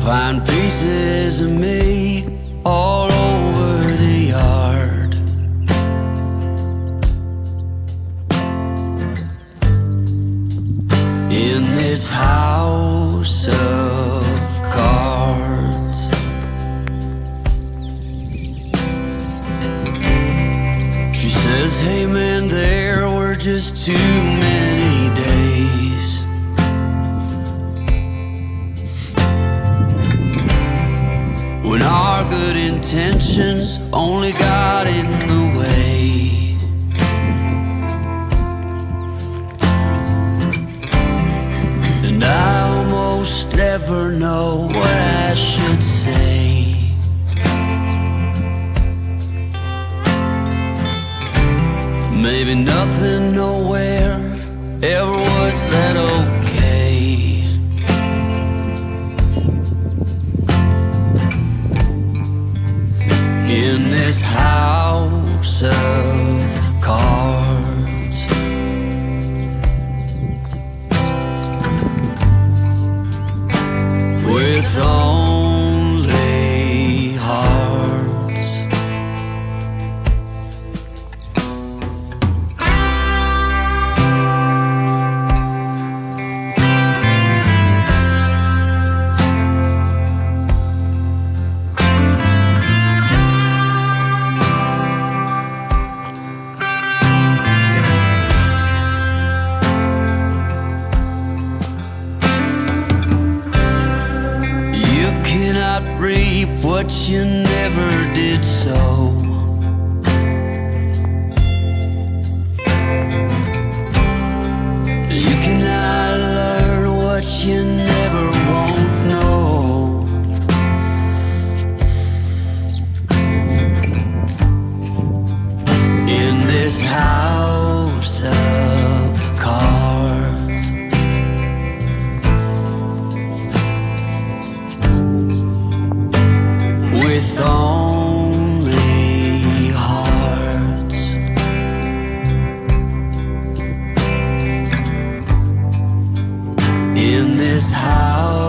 find pieces of me all over the yard. In this house of cards, she says, hey man, there were just too many days when our good intentions only got in the way. And I almost never know what I should say. Maybe nothing nowhere ever was that okay. In this house of cards, with only hearts. Reap what you never did sow. You cannot learn what you never won't know. In this house of cards, with only hearts. In this house